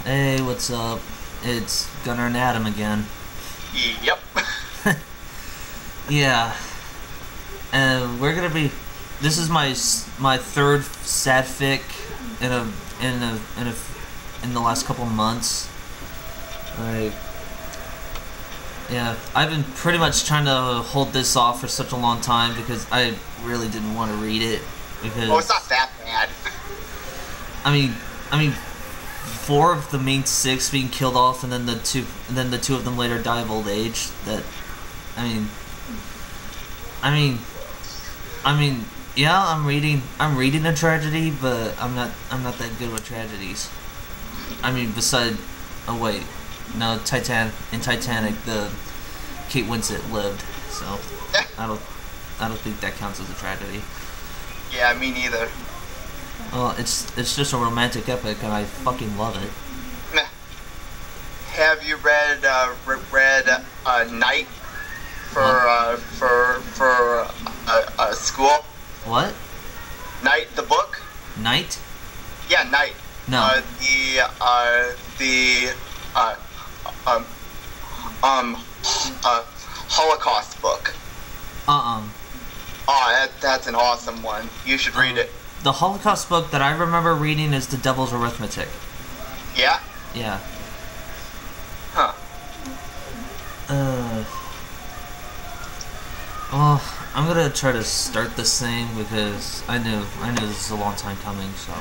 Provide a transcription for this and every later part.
Hey, what's up? It's Gunnar and Adam again. Yep. Yeah, and we're gonna be. This is my third sad fic in a in a in a in the last couple months. Like, yeah, I've been pretty much trying to hold this off for such a long time because I really didn't want to read it because Oh, it's not that bad. I mean, four of the main six being killed off, and then the two of them later die of old age. That, I mean, I mean, yeah, I'm reading a tragedy, but I'm not that good with tragedies. I mean, beside, oh wait, no, in Titanic, the Kate Winslet lived, so I don't think that counts as a tragedy. Yeah, me neither. Well, it's just a romantic epic, and I fucking love it. Meh. Have you read Night for school? What? Night, the book? Night? Yeah, Night. No. The um Holocaust book. Oh, that's an awesome one. You should read it. The Holocaust book that I remember reading is The Devil's Arithmetic. Yeah? Yeah. Huh. Well, I'm gonna try to start this thing because I knew this is a long time coming, so.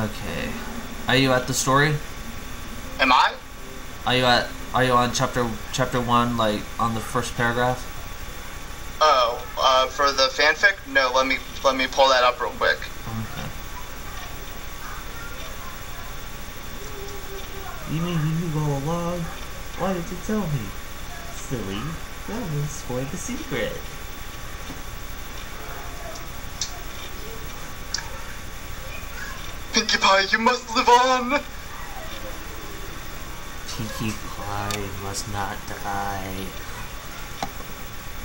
Okay. Are you at the story? Am I? Are you on chapter 1, like on the first paragraph? Oh, for the fanfic? No, let me pull that up real quick. Okay. You mean you knew all along? Why did you tell me? Silly. That would spoil the secret. Pinkie Pie, you must live on! Pinkie Pie must not die.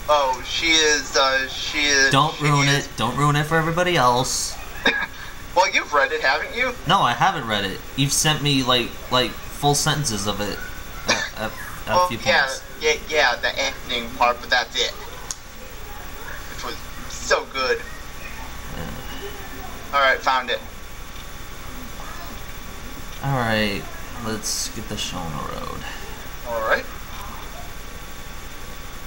Oh, she is. Don't ruin it. Don't ruin it for everybody else. Well, you've read it, haven't you? No, I haven't read it. You've sent me like full sentences of it at a few points. Yeah, the ending part, but that's it. Which was so good. Alright, found it. Alright, let's get the show on the road. Alright.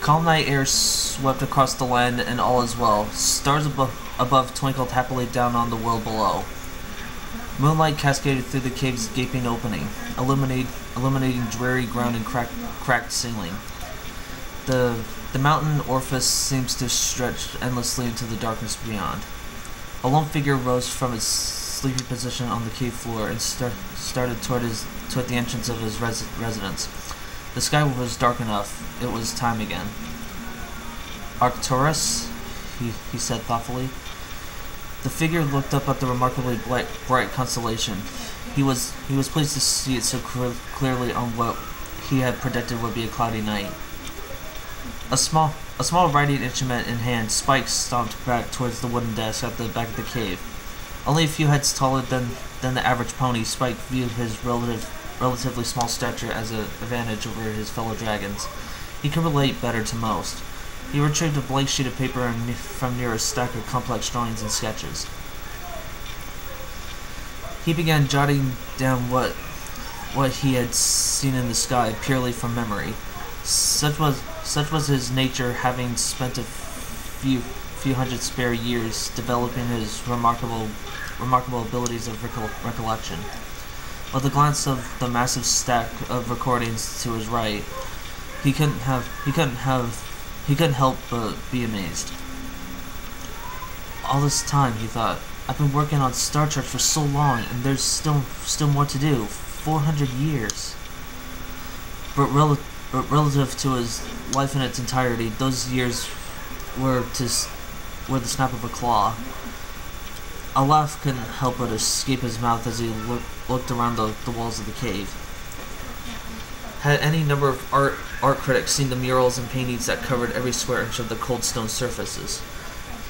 Calm night air swept across the land, and all is well. Stars above twinkled happily down on the world below. Moonlight cascaded through the cave's gaping opening, illuminating dreary ground and cracked ceiling. The mountain orifice seems to stretch endlessly into the darkness beyond. A lone figure rose from its sleepy position on the cave floor and started toward the entrance of his residence. The sky was dark enough. It was time again. Arcturus, he said thoughtfully. The figure looked up at the remarkably bright constellation. He was pleased to see it so clearly on what he had predicted would be a cloudy night. A small writing instrument in hand, Spike stomped back towards the wooden desk at the back of the cave. Only a few heads taller than the average pony, Spike viewed his relatively small stature as an advantage over his fellow dragons. He could relate better to most. He retrieved a blank sheet of paper from near a stack of complex drawings and sketches. He began jotting down what he had seen in the sky purely from memory. Such was his nature, having spent a few hundred spare years developing his remarkable abilities of recollection. With a glance of the massive stack of recordings to his right, he couldn't help but be amazed. All this time, he thought, I've been working on Star Trek for so long, and there's still more to do. 400 years. But relative to his life in its entirety, those years were the snap of a claw. A laugh couldn't help but escape his mouth as he looked around the walls of the cave. Had any number of art critics seen the murals and paintings that covered every square inch of the cold stone surfaces.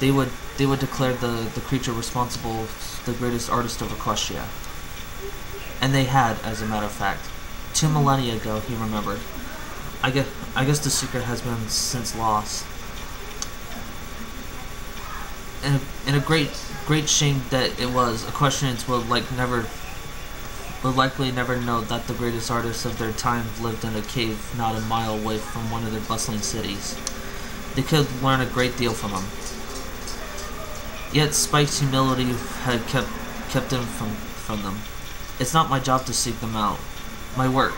they would declare the creature responsible the greatest artist of Equestria. And they had, as a matter of fact. 2 millennia ago, he remembered. I guess the secret has been since lost. And a great shame that it was. Equestrians would likely never know that the greatest artists of their time lived in a cave not a mile away from one of their bustling cities. They could learn a great deal from him. Yet Spike's humility had kept him from them. It's not my job to seek them out. My work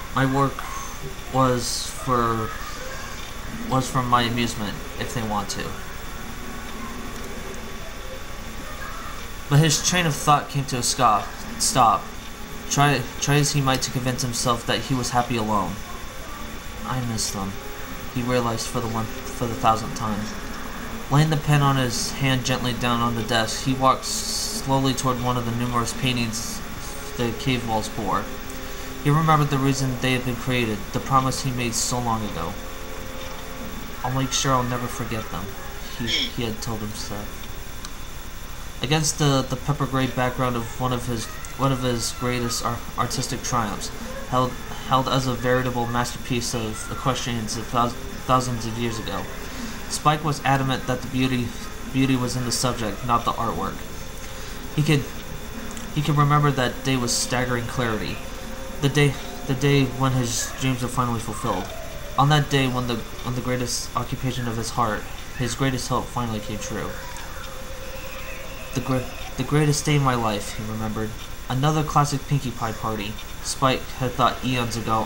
was for my amusement, if they want to. But his train of thought came to a stop. Try as he might to convince himself that he was happy alone. I miss them, he realized for the 1,000th time. Laying the pen on his hand gently down on the desk, he walked slowly toward one of the numerous paintings the cave walls bore. He remembered the reason they had been created, the promise he made so long ago. I'll make sure I'll never forget them, he had told himself. Against the pepper gray background of one of his greatest artistic triumphs, held as a veritable masterpiece of equestrians of thousands of years ago, Spike was adamant that the beauty was in the subject, not the artwork. He could remember that day with staggering clarity. The day when his dreams were finally fulfilled. On that day when the greatest occupation of his heart, his greatest hope, finally came true. The greatest day of my life, he remembered. Another classic Pinkie Pie party. Spike had thought eons ago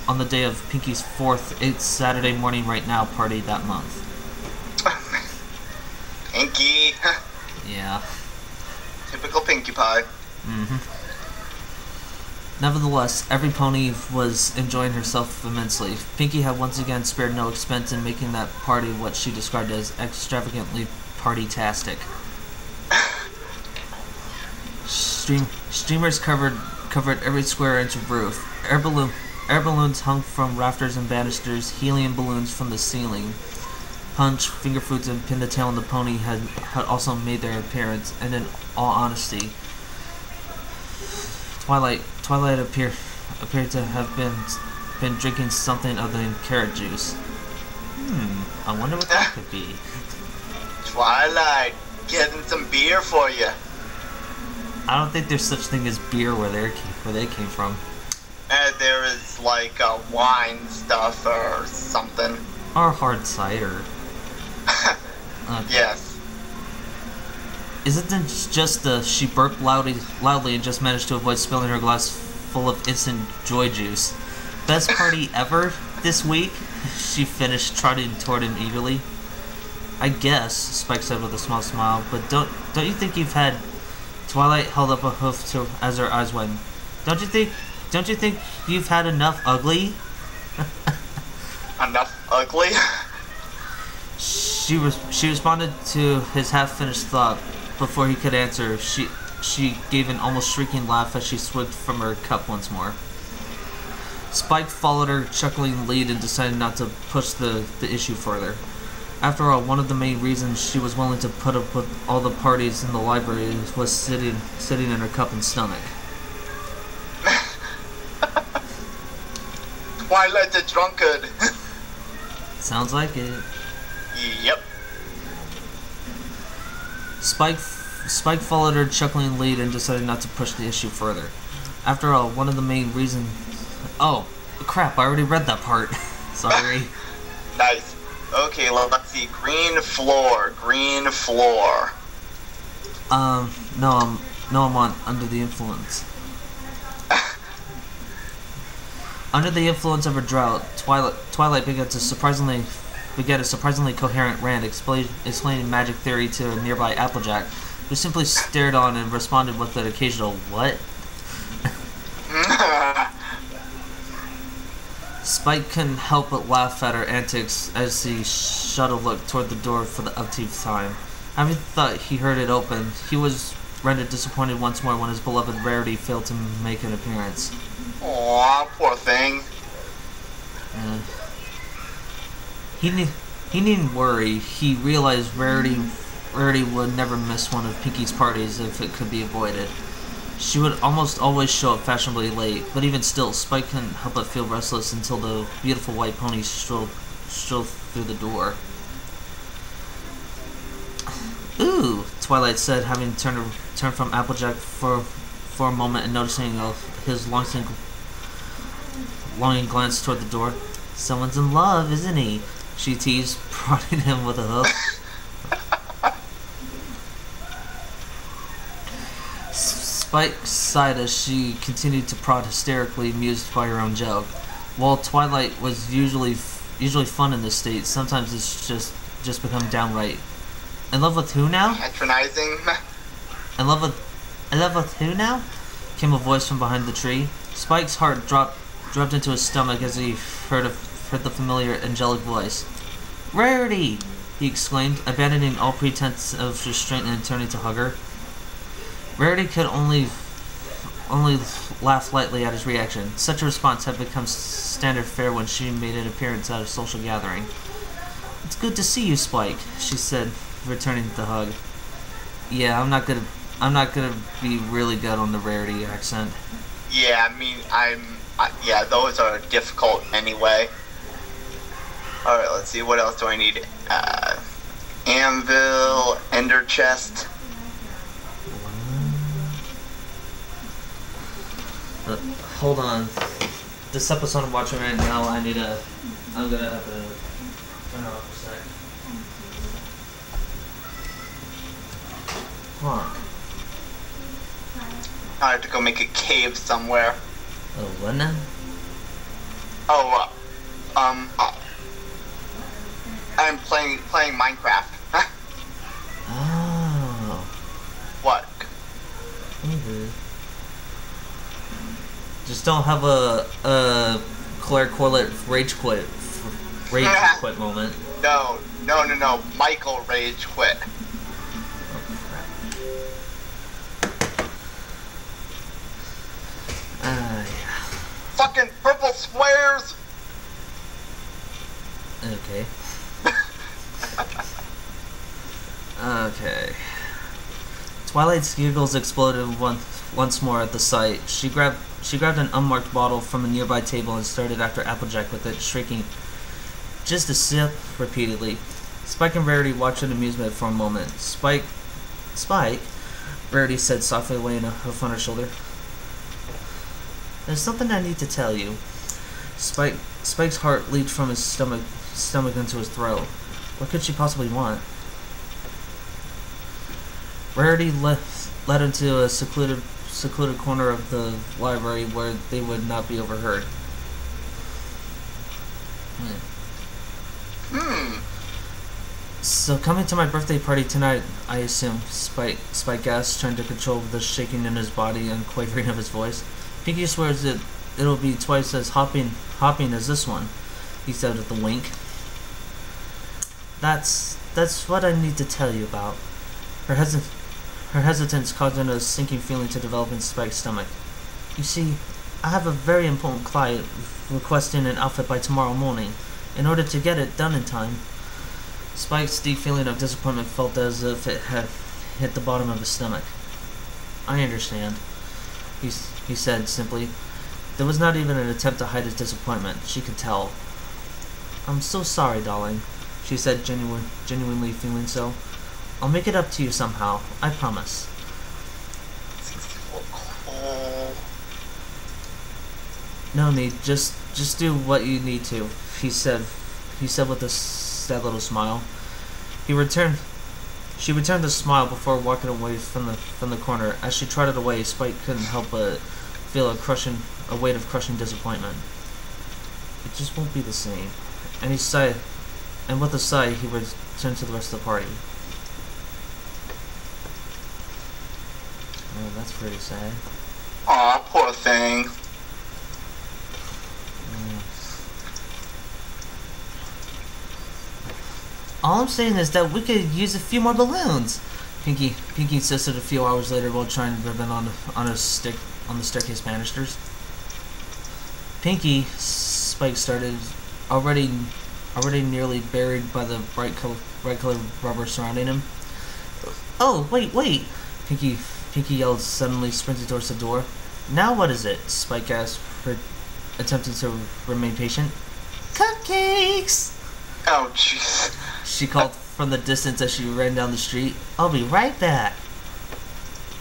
on the day of Pinkie's 4th, it's Saturday morning right now party that month. Pinkie. Yeah. Typical Pinkie Pie. Nevertheless, every pony was enjoying herself immensely. Pinkie had once again spared no expense in making that party what she described as extravagantly party-tastic. Streamers covered every square inch of roof. Air balloons hung from rafters and banisters. Helium balloons from the ceiling. Punch, finger foods, and pin the tail on the pony had also made their appearance. And in all honesty, Twilight appeared to have been drinking something other than carrot juice. I wonder what that could be. Twilight, getting some beer for you. I don't think there's such thing as beer where they came from. There is like wine stuff or something. Or hard cider. Okay. Yes. Isn't it just she burped loudly and just managed to avoid spilling her glass full of instant joy juice? Best party ever this week? She finished, trotting toward him eagerly. I guess, Spike said with a small smile, but don't you think you've had... Twilight held up a hoof as her eyes widened. Don't you think you've had enough ugly? Enough ugly? She responded to his half-finished thought before he could answer. She gave an almost shrieking laugh as she swigged from her cup once more. Spike followed her chuckling lead and decided not to push the issue further. After all, one of the main reasons she was willing to put up with all the parties in the library was sitting in her cup and stomach. Twilight the drunkard. Sounds like it. Yep. Spike followed her chuckling lead and decided not to push the issue further. After all, one of the main reasons... Oh, crap, I already read that part. Sorry. Nice. Okay, let's see. Green floor. No, I'm on Under the Influence. Under the influence of her drought, Twilight began a surprisingly coherent rant explaining magic theory to a nearby Applejack, who simply stared on and responded with an occasional "what?" Spike couldn't help but laugh at her antics as he shot a look toward the door for the umpteenth time. Having thought he heard it open, he was rendered disappointed once more when his beloved Rarity failed to make an appearance. Aw, poor thing. He needn't worry. He realized Rarity Rarity would never miss one of Pinky's parties if it could be avoided. She would almost always show up fashionably late, but even still, Spike couldn't help but feel restless until the beautiful white pony strolled through the door. Ooh, Twilight said, having turned from Applejack for a moment and noticing his longing glance toward the door. Someone's in love, isn't he? She teased, prodding him with a hook. Spike sighed as she continued to prod hysterically, amused by her own joke. While Twilight was usually fun in this state, sometimes it's just become downright. In love with who now? Patronizing. In love with who now? Came a voice from behind the tree. Spike's heart dropped into his stomach as he heard the familiar angelic voice. Rarity! He exclaimed, abandoning all pretense of restraint and turning to hug her. Rarity could only laugh lightly at his reaction. Such a response had become standard fare when she made an appearance at a social gathering. It's good to see you, Spike, she said, returning the hug. Yeah, I'm not gonna be really good on the Rarity accent. Yeah, I mean, yeah, those are difficult anyway. Alright, let's see, what else do I need? Anvil, Ender Chest. Hold on. This episode I'm watching right now, I'm gonna have to turn it off for a sec. Huh. I have to go make a cave somewhere. Oh, what now? Oh, I'm playing Minecraft. Oh. What? Okay. Just don't have a Claire Corlett rage quit moment. No. Michael rage quit. Yeah. Fucking purple squares! Okay. Okay. Twilight's giggles exploded once more at the sight. She grabbed an unmarked bottle from a nearby table and started after Applejack with it, shrieking, "Just a sip," repeatedly. Spike and Rarity watched in amusement for a moment. Spike, Rarity said softly, laying a hoof on her shoulder. There's something I need to tell you. Spike's heart leaped from his stomach into his throat. What could she possibly want? Rarity led him to a secluded corner of the library where they would not be overheard. So coming to my birthday party tonight, I assume, Spike gasped, trying to control the shaking in his body and quavering of his voice. Pinky swears that it'll be twice as hopping as this one, he said with a wink. That's what I need to tell you about. Her hesitance caused a sinking feeling to develop in Spike's stomach. You see, I have a very important client requesting an outfit by tomorrow morning. In order to get it done in time. Spike's deep feeling of disappointment felt as if it had hit the bottom of his stomach. I understand, he said simply. There was not even an attempt to hide his disappointment. She could tell. I'm so sorry, darling, she said, genuinely feeling so. I'll make it up to you somehow, I promise. No need, just do what you need to, he said with a sad little smile. She returned the smile before walking away from the corner. As she trotted away, Spike couldn't help but feel a weight of crushing disappointment. It just won't be the same. And he sighed, and with a sigh, he returned to the rest of the party. Oh, that's pretty sad. Aw, poor thing. All I'm saying is that we could use a few more balloons. Pinky insisted a few hours later while trying ribbon on the staircase banisters. Pinky, Spike started, already nearly buried by the bright colored rubber surrounding him. Oh, wait! Pinky yelled, suddenly sprinting towards the door. Now what is it? Spike asked, attempting to remain patient. Cupcakes! Oh, jeez. She called from the distance as she ran down the street. I'll be right back.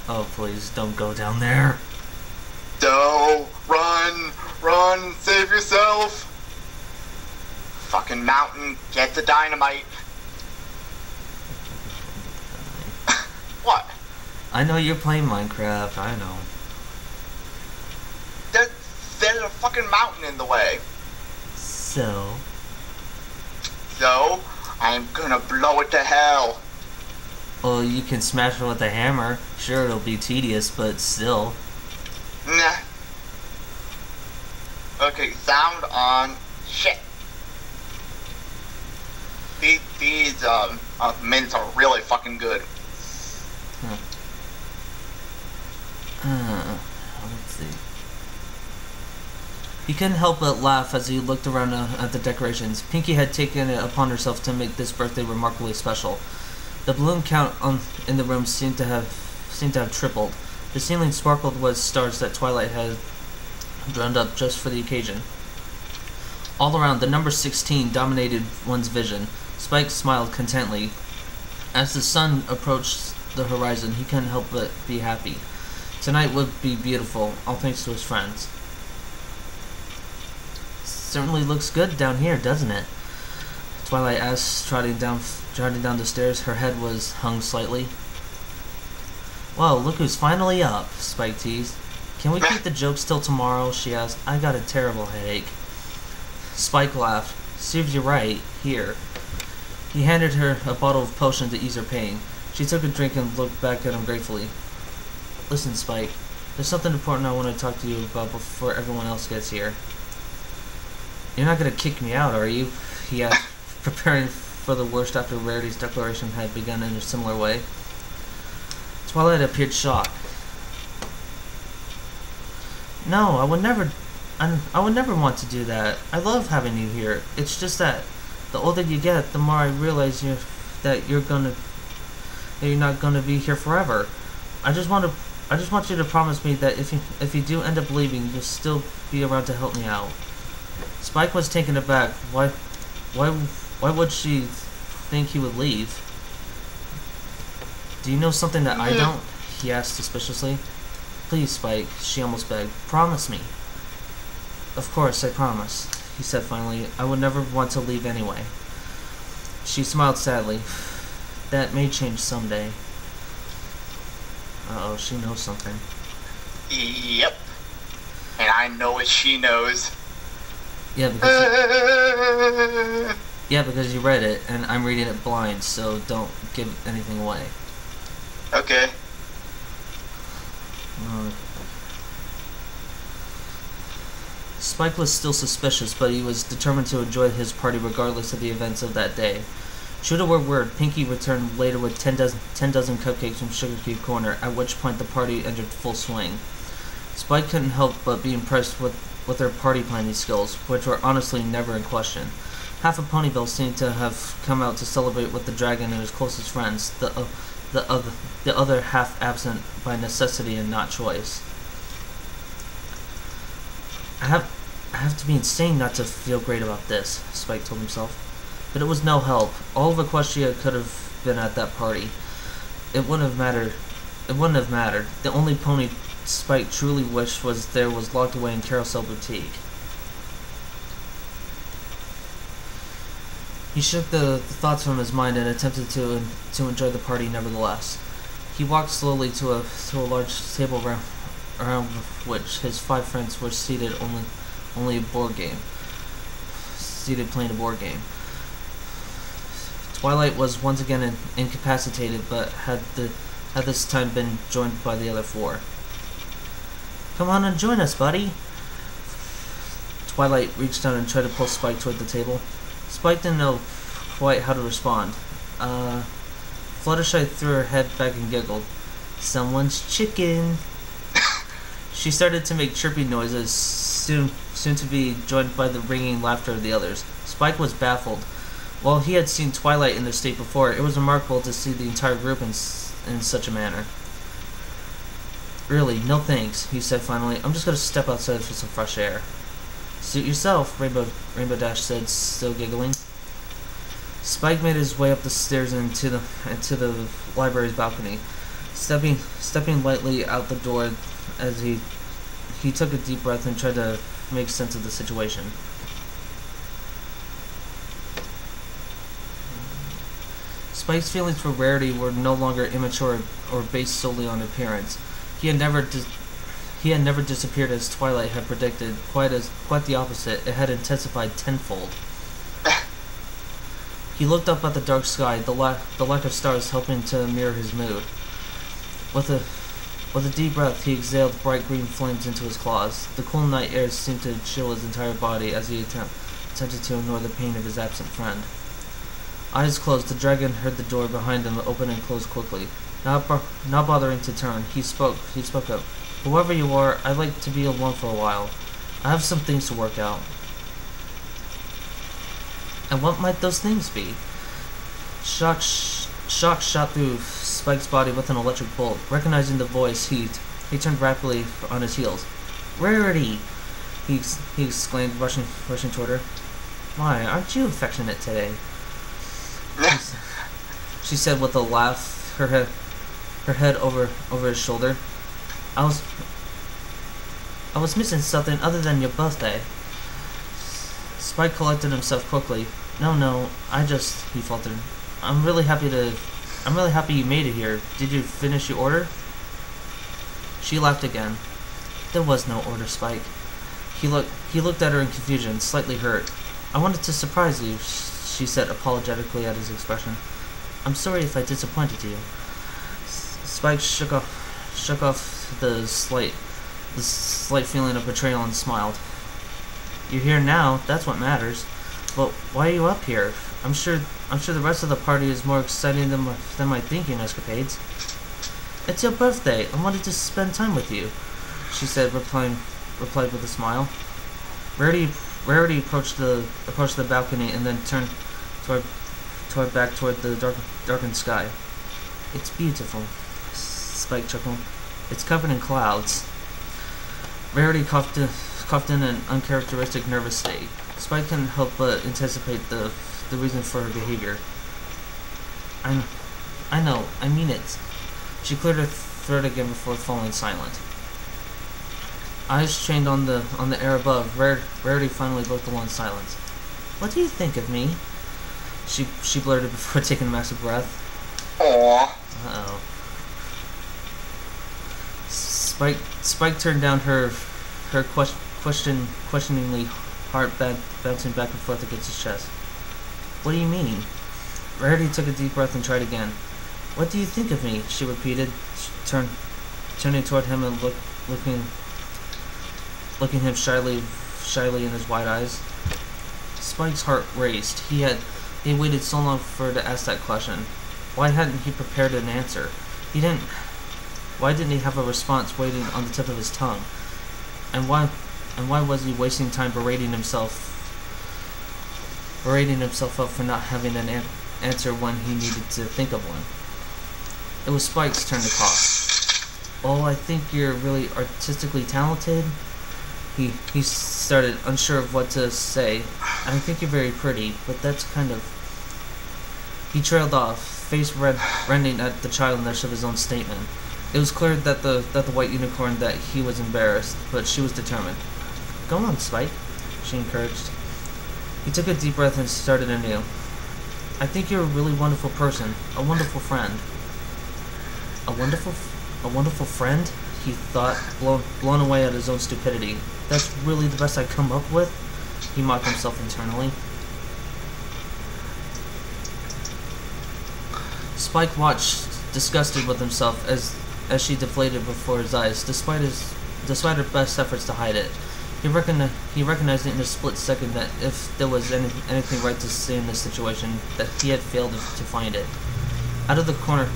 Oh, please, don't go down there. No, run, save yourself. Fucking mountain, get the dynamite. What? I know you're playing Minecraft, I know. There's a fucking mountain in the way. So, I'm gonna blow it to hell. well, you can smash it with a hammer. Sure, it'll be tedious, but still. Nah. Okay, sound on. Shit. These mints are really fucking good. Let's see. He couldn't help but laugh as he looked around at the decorations. Pinky had taken it upon herself to make this birthday remarkably special. The balloon count in the room seemed to have tripled. The ceiling sparkled with stars that Twilight had drawn up just for the occasion. All around, the number 16 dominated one's vision. Spike smiled contently. As the sun approached the horizon, he couldn't help but be happy. Tonight would be beautiful, all thanks to his friends. Certainly looks good down here, doesn't it? Twilight asked, trotting down the stairs. Her head was hung slightly. Whoa, look who's finally up, Spike teased. Can we keep the jokes till tomorrow? She asked. I got a terrible headache. Spike laughed. Serves you right. Here. He handed her a bottle of potion to ease her pain. She took a drink and looked back at him gratefully. Listen, Spike. There's something important I want to talk to you about before everyone else gets here. You're not going to kick me out, are you? He asked, preparing for the worst after Rarity's declaration had begun in a similar way. Twilight appeared shocked. No, I would never want to do that. I love having you here. It's just that the older you get, the more I realize that you're not gonna be here forever. I just want you to promise me that if you do end up leaving, you'll still be around to help me out. Spike was taken aback. Why would she think he would leave? Do you know something that I don't? He asked suspiciously. Please, Spike, she almost begged. Promise me. Of course, I promise, he said finally. I would never want to leave anyway. She smiled sadly. That may change someday. Uh-oh, she knows something. Yep. And I know what she knows. Yeah, because you read it, and I'm reading it blind, so don't give anything away. Okay. Spike was still suspicious, but he was determined to enjoy his party regardless of the events of that day. True to her word, Pinky returned later with 10 dozen cupcakes from Sugar Cube Corner, at which point the party entered full swing. Spike couldn't help but be impressed with her party planning skills, which were honestly never in question. Half of Ponyville seemed to have come out to celebrate with the dragon and his closest friends, the other half absent by necessity and not choice. I have to be insane not to feel great about this, Spike told himself. But it was no help. All of Equestria could have been at that party. It wouldn't have mattered. The only pony Spike truly wished was locked away in Carousel Boutique. He shook the thoughts from his mind and attempted to enjoy the party nevertheless. He walked slowly to a large table around which his 5 friends were seated playing a board game. Twilight was once again incapacitated, but had this time been joined by the other 4. Come on and join us, buddy. Twilight reached down and tried to pull Spike toward the table. Spike didn't know quite how to respond. Fluttershy threw her head back and giggled. Someone's chicken. She started to make chirpy noises, soon to be joined by the ringing laughter of the others. Spike was baffled. While he had seen Twilight in this state before, it was remarkable to see the entire group in such a manner. Really, no thanks, he said finally. I'm just going to step outside for some fresh air. Suit yourself, Rainbow Dash said, still giggling. Spike made his way up the stairs and into the library's balcony, stepping lightly out the door as he took a deep breath and tried to make sense of the situation. Spike's feelings for Rarity were no longer immature or based solely on appearance. He had never disappeared as Twilight had predicted. Quite the opposite. It had intensified tenfold. He looked up at the dark sky, the lack of stars helping to mirror his mood. With a deep breath, he exhaled bright green flames into his claws. The cool night air seemed to chill his entire body as he attempted to ignore the pain of his absent friend. Eyes closed, the dragon heard the door behind him open and close quickly. Not bothering to turn, he spoke up. Whoever you are, I'd like to be alone for a while. I have some things to work out. And what might those things be? Shock shot through Spike's body with an electric bolt. Recognizing the voice, he turned rapidly on his heels. Rarity! He exclaimed, rushing toward her. Why, aren't you affectionate today? She said with a laugh, her head over his shoulder. I was missing something other than your birthday. Spike collected himself quickly. No, he faltered. I'm really happy you made it here. Did you finish your order? She laughed again. There was no order, Spike. He looked at her in confusion, slightly hurt. I wanted to surprise you, she said apologetically at his expression. I'm sorry if I disappointed you. Spike shook off the slight feeling of betrayal and smiled. You're here now, that's what matters. But why are you up here? I'm sure the rest of the party is more exciting than my thinking escapades. It's your birthday. I wanted to spend time with you, she said, replied with a smile. Rarity approached the balcony and then turned back toward the darkened sky. It's beautiful, Spike chuckled. It's covered in clouds. Rarity coughed in an uncharacteristic nervous state. Spike couldn't help but anticipate the reason for her behavior. I know, I mean it. She cleared her throat again before falling silent. Eyes trained on the air above, Rarity finally broke the long silence. What do you think of me? She blurted before taking a massive breath. Aww. Uh-oh. Spike turned down her questioningly, heart bouncing back and forth against his chest. What do you mean? Rarity took a deep breath and tried again. What do you think of me? She repeated, turning toward him and looking him shyly in his wide eyes. Spike's heart raced. He waited so long for her to ask that question. Why hadn't he prepared an answer? Why didn't he have a response waiting on the tip of his tongue? And why was he wasting time berating himself up for not having an answer when he needed to think of one? It was Spike's turn to cough. Oh, I think you're really artistically talented. He started, unsure of what to say. I think you're very pretty, but that's kind of... He trailed off, face rending at the childishness of his own statement. It was clear that the white unicorn that he was embarrassed, but she was determined. Go on, Spike, she encouraged. He took a deep breath and started anew. I think you're a really wonderful person, a wonderful friend. A wonderful friend? He thought, blown away at his own stupidity. That's really the best I come up with? He mocked himself internally. Spike watched, disgusted with himself, as she deflated before his eyes, despite her best efforts to hide it. He recognized it in a split second that if there was anything right to say in this situation, that he had failed to find it. Out of the corner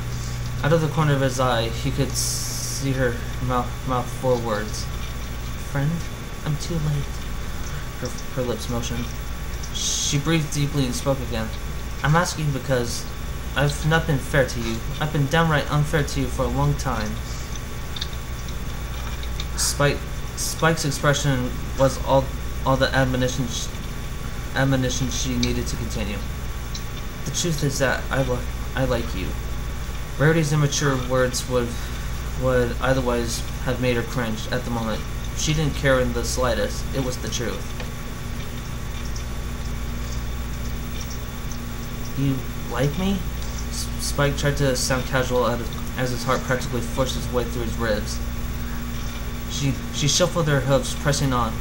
of his eye, he could see her mouth 4 words. Friend, I'm too late. Her lips motioned. She breathed deeply and spoke again. I'm asking because I've not been fair to you. I've been downright unfair to you for a long time. Spike's expression was all the admonition she needed to continue. The truth is that I like you. Rarity's immature words would otherwise have made her cringe at the moment. She didn't care in the slightest. It was the truth. You like me? Spike tried to sound casual as his heart practically forced its way through his ribs. She shuffled her hooves, pressing on.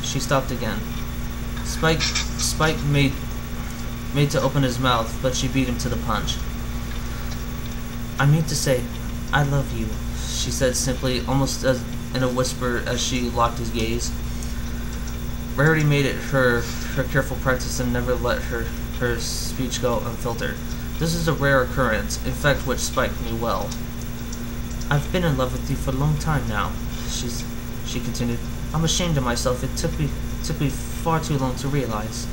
She stopped again. Spike made to open his mouth, but she beat him to the punch. I mean to say, I love you, she said simply, almost as in a whisper as she locked his gaze. Rarity made it her careful practice and never let her speech go unfiltered. This is a rare occurrence, in fact which Spike knew well. I've been in love with you for a long time now, she continued. I'm ashamed of myself. It took me far too long to realize.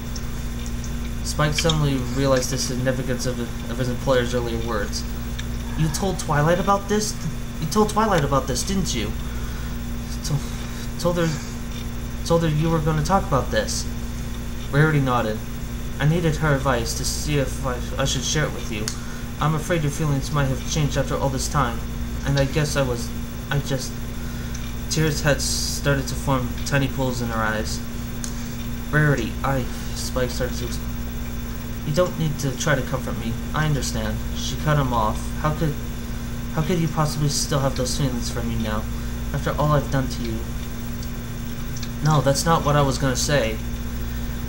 Spike suddenly realized the significance of his employer's earlier words. You told Twilight about this? You told Twilight about this, didn't you? Told her you were going to talk about this. Rarity nodded. I needed her advice to see if I should share it with you. I'm afraid your feelings might have changed after all this time, and I guess Tears had started to form tiny pools in her eyes. Rarity, Spike started to... You don't need to try to comfort me. I understand. She cut him off. How could you possibly still have those feelings for me now, after all I've done to you? No, that's not what I was gonna say.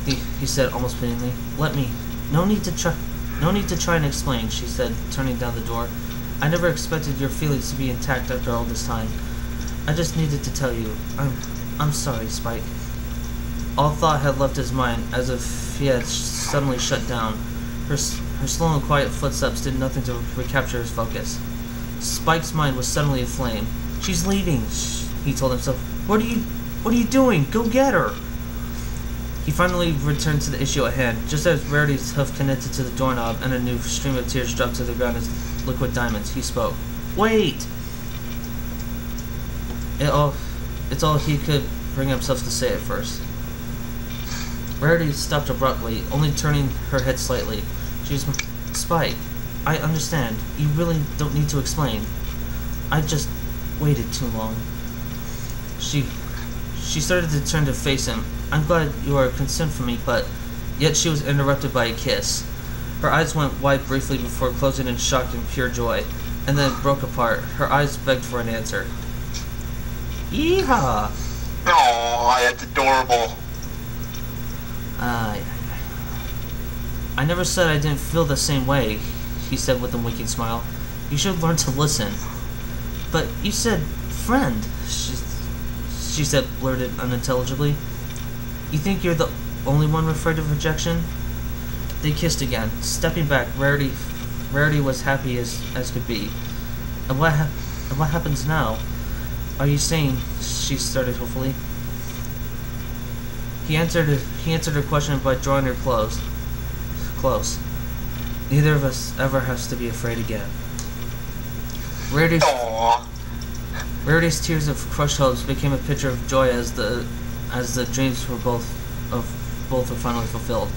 He said almost pleadingly. Let me. No need to try and explain, she said, turning down the door. I never expected your feelings to be intact after all this time. I just needed to tell you. I'm sorry, Spike. All thought had left his mind, as if he had suddenly shut down. Her slow and quiet footsteps did nothing to recapture his focus. Spike's mind was suddenly aflame. She's leaving, he told himself. What are you doing? Go get her! He finally returned to the issue at hand, just as Rarity's hoof connected to the doorknob and a new stream of tears dropped to the ground as liquid diamonds. He spoke. Wait! It's all he could bring himself to say at first. Rarity stopped abruptly, only turning her head slightly. She's... Spike, I understand. You really don't need to explain. I just waited too long. She started to turn to face him. I'm glad you are concerned for me, but... Yet she was interrupted by a kiss. Her eyes went wide briefly before closing in shock and pure joy, and then broke apart. Her eyes begged for an answer. Yeehaw! Oh, that's adorable. I never said I didn't feel the same way, he said with a winking smile. You should learn to listen. But you said friend, she said, blurted unintelligibly. You think you're the only one afraid of rejection? They kissed again. Stepping back, Rarity was happy as could be. And what happens now? Are you saying? She started hopefully. He answered her question by drawing her close. Neither of us ever has to be afraid again. Rarity's tears of crushed hopes became a picture of joy as the dreams were both were finally fulfilled.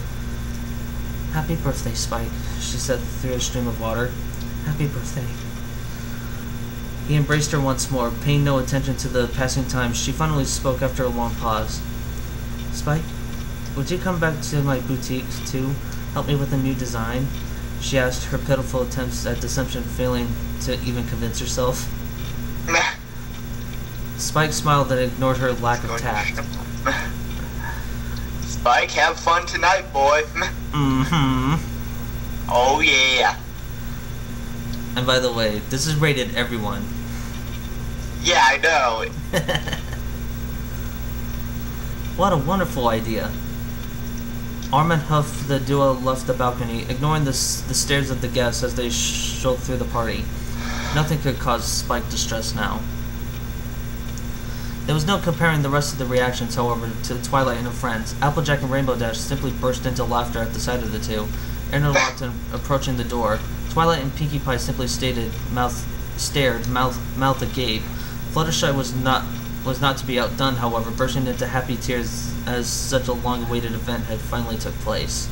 Happy birthday, Spike, she said through a stream of water. Happy birthday. He embraced her once more, paying no attention to the passing time. She finally spoke after a long pause. Spike, would you come back to my boutique, too? Help me with a new design? She asked, her pitiful attempts at deception failing to even convince herself. Spike smiled and ignored her lack of tact. Spike, have fun tonight, boy. Mm-hmm. Oh, yeah. And by the way, this is rated everyone. Yeah, I know. What a wonderful idea. Arm and Huff, the duo, left the balcony, ignoring the stares of the guests as they strolled through the party. Nothing could cause Spike distress now. There was no comparing the rest of the reactions, however, to Twilight and her friends. Applejack and Rainbow Dash simply burst into laughter at the sight of the two, interlocked and approaching the door. Twilight and Pinkie Pie simply mouth agape. Fluttershy was not to be outdone, however, bursting into happy tears as such a long-awaited event had finally took place.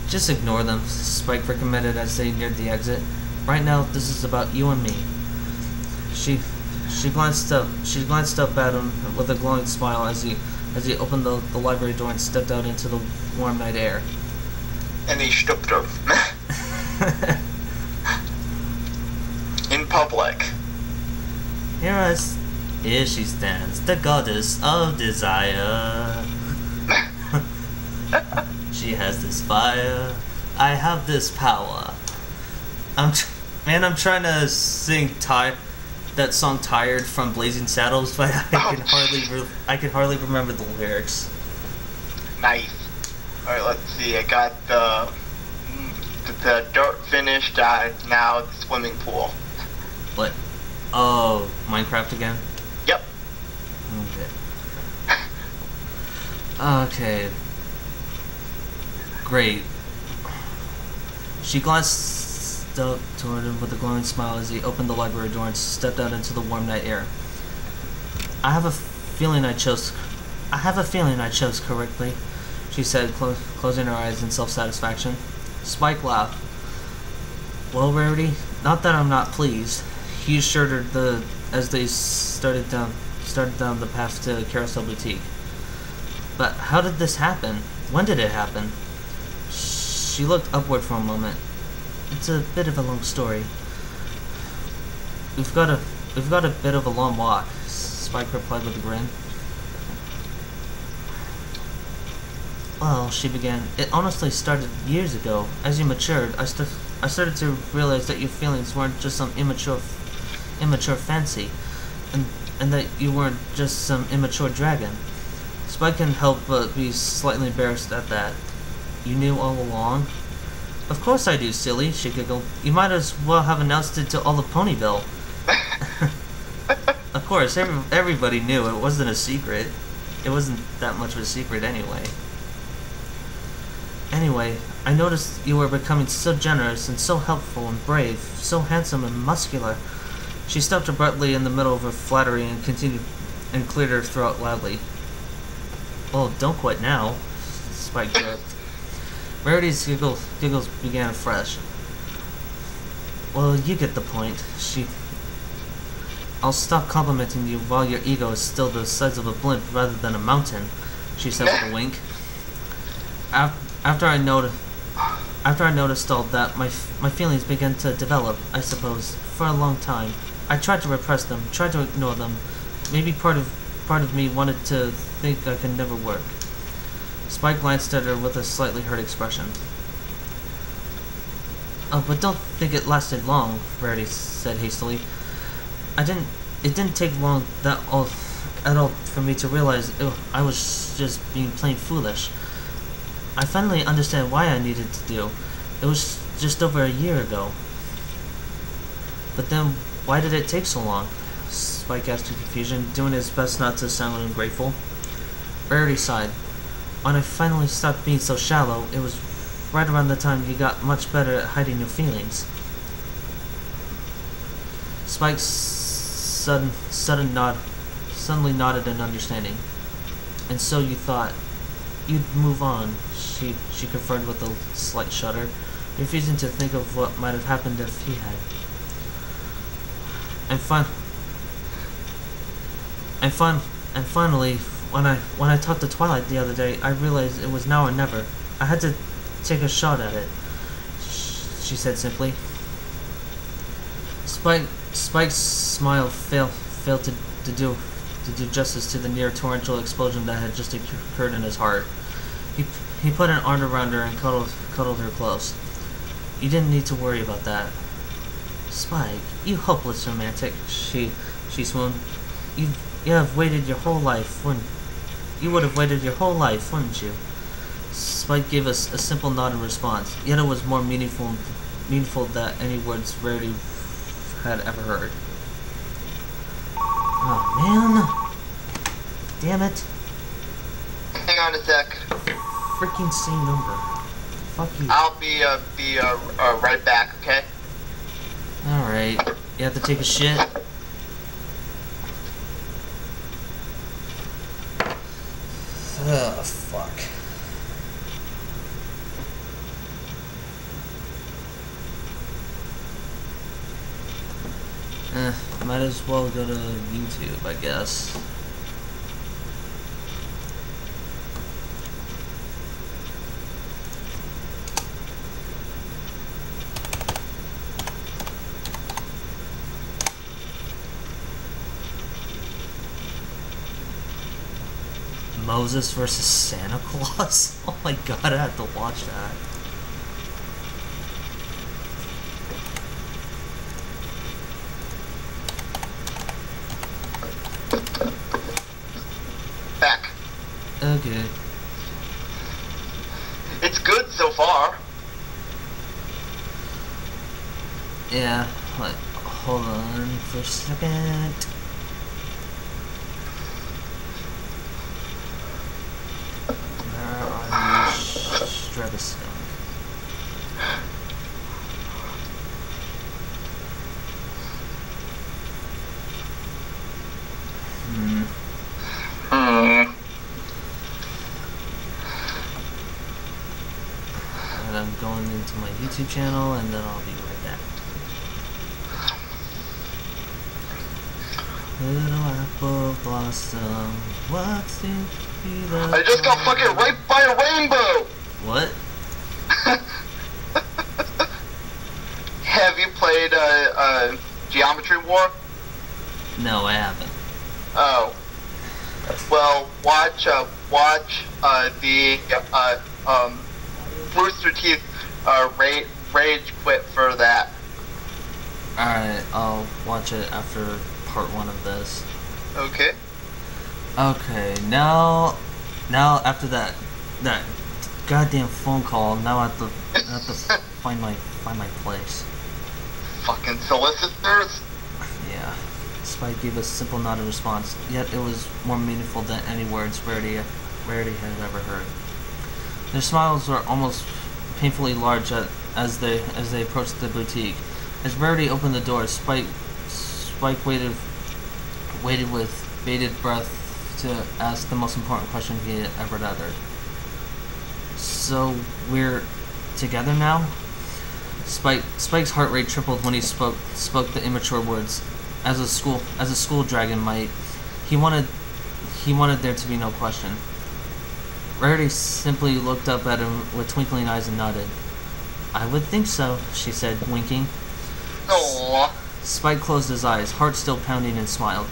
Just ignore them, Spike recommended as they neared the exit. Right now, this is about you and me. She glanced up at him with a glowing smile as he opened the library door and stepped out into the warm night air. And he stopped up. In public. Here she stands, the goddess of desire. She has this fire, I have this power. I'm trying to sing that song "Tired" from Blazing Saddles, but I can hardly remember the lyrics. Nice. All right, let's see. I got the dirt finished. Now the swimming pool. What? Oh, Minecraft again? Yep. Okay. Great. She glanced up toward him with a glowing smile as he opened the library door and stepped out into the warm night air. I have a feeling I chose correctly, she said, closing her eyes in self-satisfaction. Spike laughed. Well, Rarity, not that I'm not pleased, he assured her as they started down the path to Carousel Boutique. But how did this happen? When did it happen? She looked upward for a moment. It's a bit of a long story. We've got a bit of a long walk, Spike replied with a grin. Well, she began, it honestly started years ago. As you matured, I started to realize that your feelings weren't just some immature fancy, and that you weren't just some immature dragon. Spike couldn't help but be slightly embarrassed at that. You knew all along? Of course I do, silly, she giggled. You might as well have announced it to all of Ponyville. Of course, everybody knew. It wasn't a secret. It wasn't that much of a secret anyway. Anyway, I noticed you were becoming so generous and so helpful and brave, so handsome and muscular. She stopped abruptly in the middle of her flattery and continued and cleared her throat loudly. Oh, don't quit now, Spike jerked. Rarity's giggles began afresh. Well, you get the point. I'll stop complimenting you while your ego is still the size of a blimp rather than a mountain, she said with a wink. After I noticed all that, my feelings began to develop, I suppose, for a long time. I tried to repress them, tried to ignore them. Maybe part of me wanted to think I could never work. Spike glanced at her with a slightly hurt expression. Oh, but don't think it lasted long, Rarity said hastily. It didn't take long at all for me to realize I was just being plain foolish. I finally understand why I needed to do. It was just over a year ago. But then, why did it take so long? Spike asked in confusion, doing his best not to sound ungrateful. Rarity sighed. When I finally stopped being so shallow, it was right around the time you got much better at hiding your feelings. Spike's suddenly nodded in understanding. And so you thought you'd move on, she confirmed with a slight shudder, refusing to think of what might have happened if he had. And finally, when I talked to Twilight the other day, I realized it was now or never. I had to take a shot at it, she said simply. Spike's smile failed to do justice to the near torrential explosion that had just occurred in his heart. He put an arm around her and cuddled her close. You didn't need to worry about that. Spike, you hopeless romantic, she swooned. You have waited your whole life, you would have waited your whole life, wouldn't you? Spike gave us a simple nod in response, yet it was more meaningful than any words Rarity had ever heard. Oh, man. Damn it. Hang on a sec. Freaking same number. Fuck you. I'll be right back, okay? Alright. You have to take a shit? Oh, fuck. Might as well go to YouTube, I guess. Moses versus Santa Claus? Oh my god, I have to watch that. Back. Okay. It's good so far. Yeah, like, hold on for a second. Where are you, Strebistone? And I'm going into my YouTube channel, and then I'll be right back. Little apple blossom, what seems to be the... I just got fucking right by a rainbow! What? Have you played Geometry War? No, I haven't. Oh. Well, watch the Rooster Teeth rage quit for that. Alright, I'll watch it after part 1 of this. Okay. Okay, now after that goddamn phone call, now I have to find my place. Fucking solicitors. Yeah. Spike gave a simple nod in response, yet it was more meaningful than any words Rarity had ever heard. Their smiles were almost painfully large as they approached the boutique. As Rarity opened the door, Spike waited with bated breath to ask the most important question he had ever uttered. So we're together now? Spike's heart rate tripled when he spoke the immature words. As a school dragon might, he wanted there to be no question. Rarity simply looked up at him with twinkling eyes and nodded. I would think so, she said, winking. Aww. Spike closed his eyes, heart still pounding, and smiled.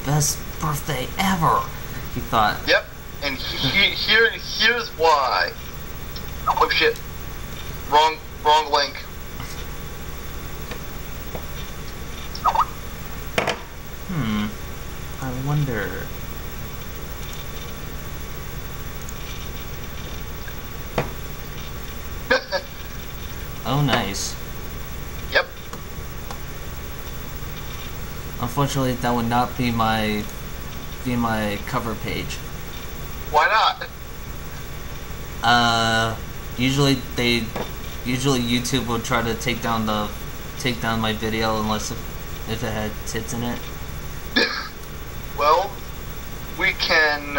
Best birthday ever, he thought. Yep, and here's why. Oh shit. Wrong link. I wonder... Oh, nice. Yep. Unfortunately, that would not be my cover page. Why not? Usually YouTube would try to take down my video unless if it had tits in it. Well, we can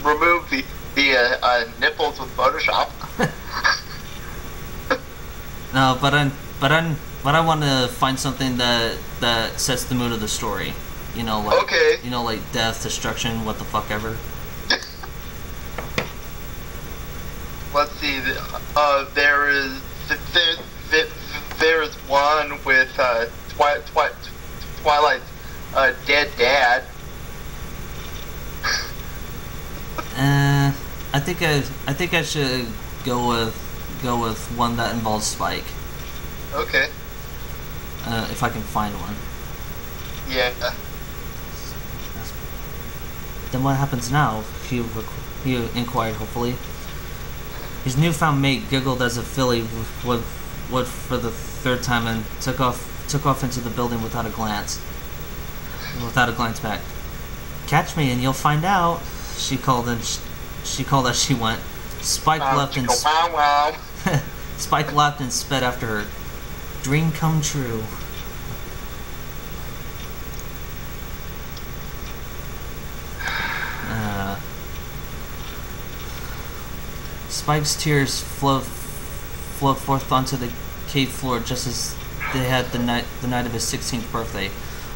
remove the nipples with Photoshop. No, but I want to find something that sets the mood of the story. You know, like okay. You know, like death, destruction, what the fuck ever. Let's see. There is one with Twilight's dead dad. I think I should go with one that involves Spike. Okay. If I can find one. Yeah. Then what happens now? He inquired hopefully. His newfound mate giggled as if Philly would for the third time and took off into the building without a glance. without a glance back. "Catch me and you'll find out," she called, and she called as she went. Spike left and Spike laughed and sped after her. Dream come true. Spike's tears flowed forth onto the cave floor just as they had the night of his 16th birthday,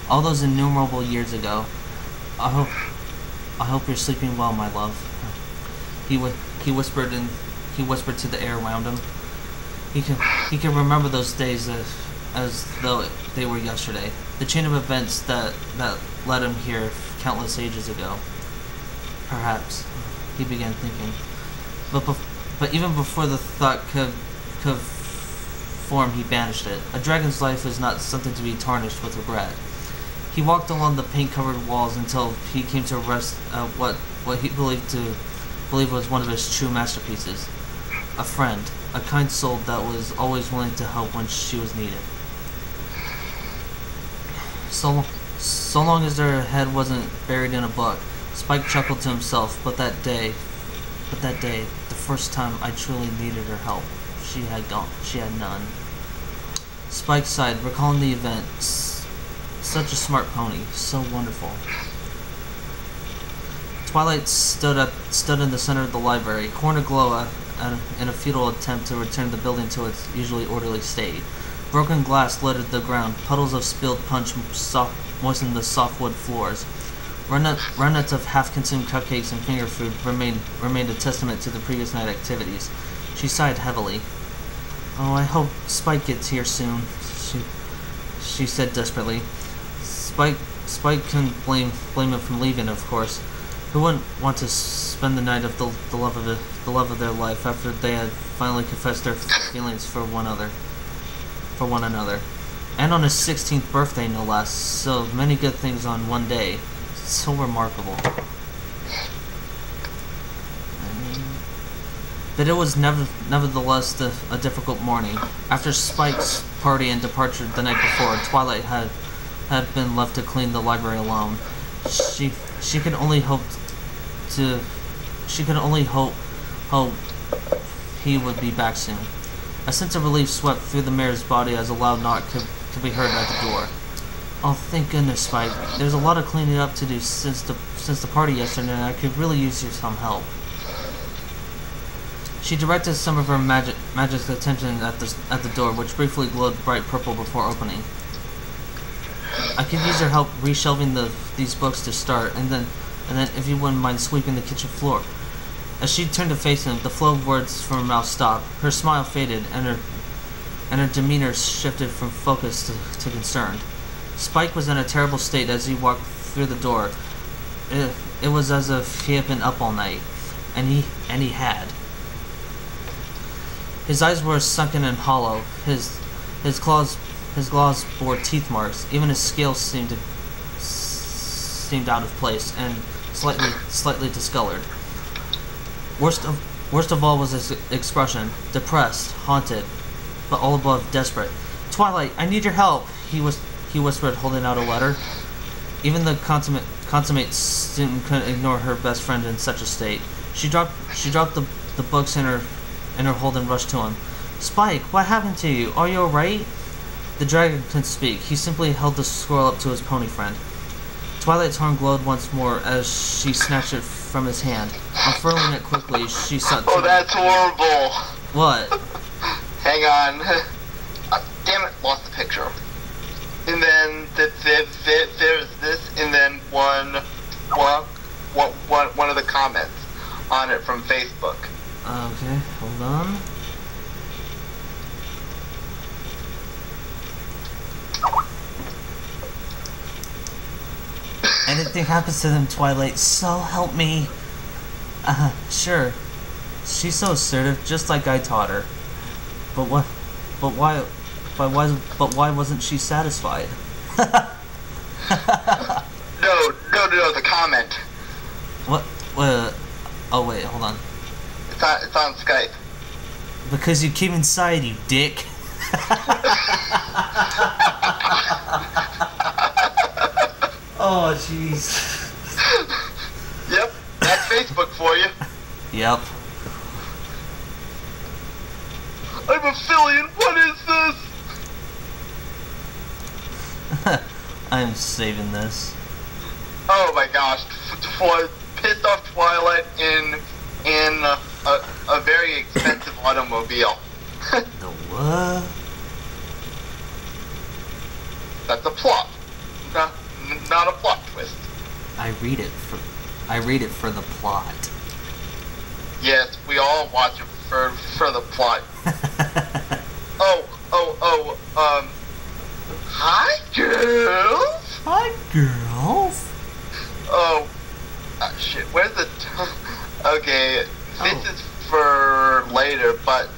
all those innumerable years ago. I hope you're sleeping well, my love." He whispered to the air around him. He could remember those days as though they were yesterday. The chain of events that led him here countless ages ago. Perhaps, he began thinking. But even before the thought could form, he banished it. A dragon's life is not something to be tarnished with regret. He walked along the paint-covered walls until he came to rest at what he believed was one of his true masterpieces. A friend, a kind soul that was always willing to help when she was needed. So long as their head wasn't buried in a book, Spike chuckled to himself. But that day, the first time I truly needed her help, she had none. Spike sighed, recalling the event. Such a smart pony, so wonderful. Twilight stood in the center of the library, horn aglow in a futile attempt to return the building to its usually orderly state. Broken glass littered the ground, puddles of spilled punch moistened the softwood floors. Remnants of half-consumed cupcakes and finger food remained a testament to the previous night activities. She sighed heavily. "Oh, I hope Spike gets here soon," she said desperately. Spike couldn't blame him for leaving, of course. Who wouldn't want to spend the night of the love of their life after they had finally confessed their feelings for one another, and on his 16th birthday, no less. So many good things on one day. So remarkable. But it was nevertheless a difficult morning. After Spike's party and departure the night before, Twilight had been left to clean the library alone. She could only hope he would be back soon. A sense of relief swept through the mayor's body as a loud knock could be heard at the door. "Oh, thank goodness, Spike. There's a lot of cleaning up to do since the party yesterday, and I could really use some help." She directed some of her magic's attention at the door, which briefly glowed bright purple before opening. "I could use your help reshelving these books to start, and then if you wouldn't mind sweeping the kitchen floor." As she turned to face him, the flow of words from her mouth stopped. Her smile faded, and her demeanor shifted from focus to concern. Spike was in a terrible state as he walked through the door. It was as if he had been up all night, and he had. His eyes were sunken and hollow. His claws bore teeth marks. Even his scales seemed out of place and slightly discolored. Worst of all was his expression, depressed, haunted, but all above desperate. "Twilight, I need your help," he whispered, holding out a letter. Even the consummate student couldn't ignore her best friend in such a state. She dropped the books in her hold and rushed to him. "Spike, what happened to you? Are you alright?" The dragon couldn't speak. He simply held the scroll up to his pony friend. Twilight's horn glowed once more as she snatched it from his hand. Unfurling it quickly, she sought to... Oh, that's horrible! What? Hang on. Damn it, lost the picture. And then there's this, and then one of the comments on it from Facebook. Okay, hold on. Anything happens to them, Twilight, so help me. Sure. She's so assertive, just like I taught her. But why wasn't she satisfied? No, the comment. What? Oh wait, hold on. It's on Skype. Because you came inside, you dick. Oh jeez. Yep, that's Facebook for you. Yep. I'm a Phillian, what is this? I'm saving this. Oh my gosh, pissed off Twilight in a very expensive automobile. The what? That's a plot. Not a plot twist. I read it for the plot. Yes, we all watch it for the plot. Hi girls! Hi, girls. Oh, shit, where's the okay, this is for later, but,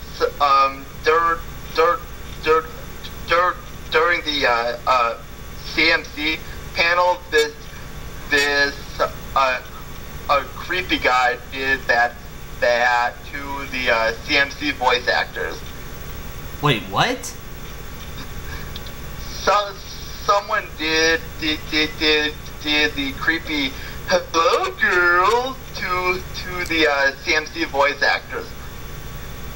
during the, CMC panel, a creepy guy did that to the, CMC voice actors. Wait, what? Someone did the creepy hello girls to the CMC voice actors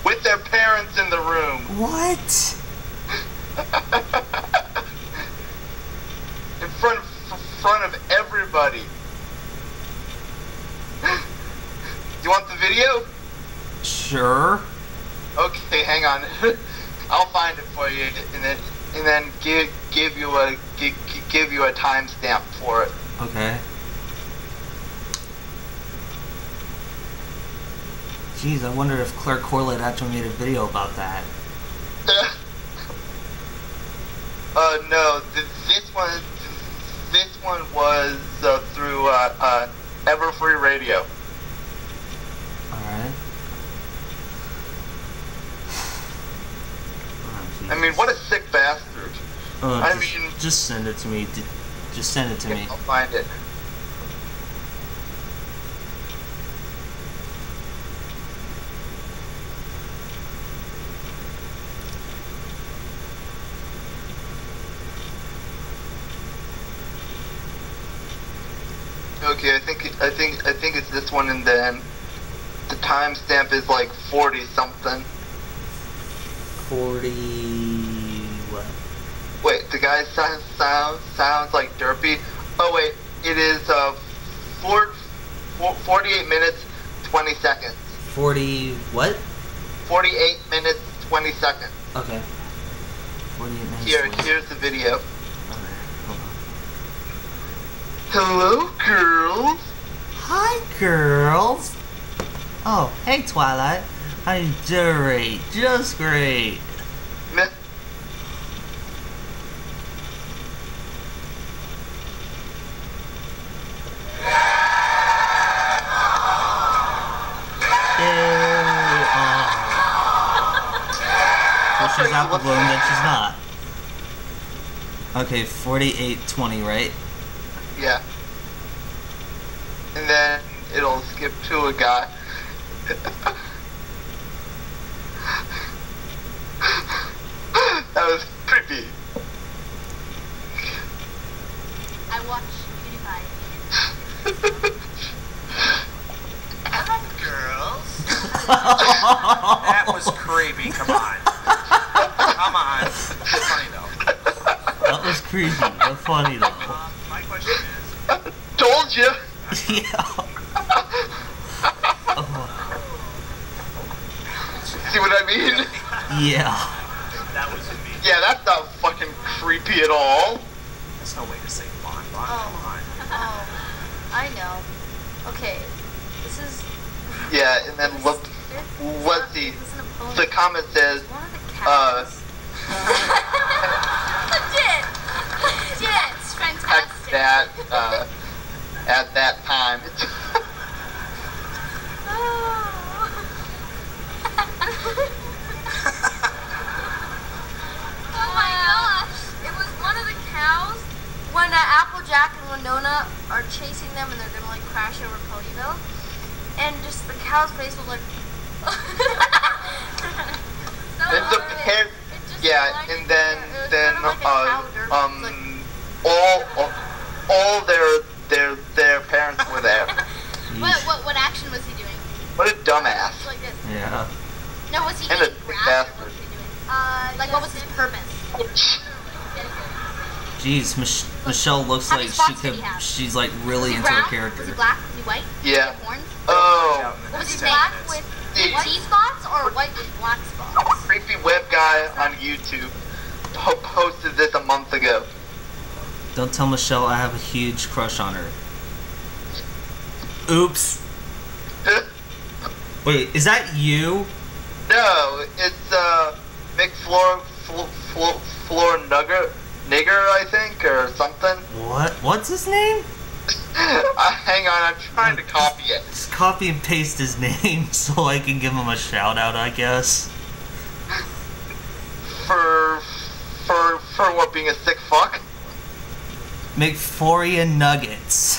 with their parents in the room. What? In front of everybody. You want the video? Sure. Okay, hang on. I'll find it for you, and then give you a timestamp for it. Okay. Jeez, I wonder if Claire Corlett actually made a video about that. No, this one was through Everfree Radio. Alright. I mean, what a sick bastard. Just send it to me. Just send it to me. I'll find it. Okay, I think it's this one, and then the timestamp is like 40 something. 40 what? Wait, the guy sounds like derpy. Oh wait, it is 48 minutes 20 seconds. 40 what? 48 minutes 20 seconds. Okay. 48 minutes. Here's the video. Okay, hold on. Hello, girls. Hi, girls. Oh, hey, Twilight. How you doing? Just great. Meh. So she's out the balloon, then she's not. Okay, 48:20, right? Yeah. And then it'll skip to a guy. That was creepy. I watch PewDiePie. Girls. That was creepy. Come on. Come on. Funny though. That was creepy, but funny though. My question is. Told you. Yeah. Oh. See what I mean? Yeah. That was me. Yeah, that's not fucking creepy at all. That's no way to say Bon. Bon, Oh. come on. Oh, I know. Okay, this is. Yeah, and then let's see. This is an opponent. The comment says, One of the cows. Legit! It's fantastic. that at that time. Oh my gosh! It was one of the cows when Applejack and Winona are chasing them and they're gonna like crash over Ponyville. And just the cow's face was like. So And the funny. hair, It just yeah, blinded and me. then It was kind of like a cow derby. It was like, all dumbass. Like this. Yeah. No, was he And a eating big grass or bastard. what was he doing? Like, what was his purpose? Jeez, Michelle looks How like many she spots did could. he have? She's like Was really he into her brown? character. Was he black? Was he white? Yeah. Did he have horns? Oh, In the Was next he 10 black minutes. with the T spots or white with black spots? creepy web guy on YouTube posted this a month ago. Don't tell Michelle I have a huge crush on her. Oops. Wait, is that you? No, it's Nigger, I think, or something. What? What's his name? Hang on, I'm trying to copy it. Just copy and paste his name so I can give him a shout out, I guess. For what, being a sick fuck? McFlorian Nuggets.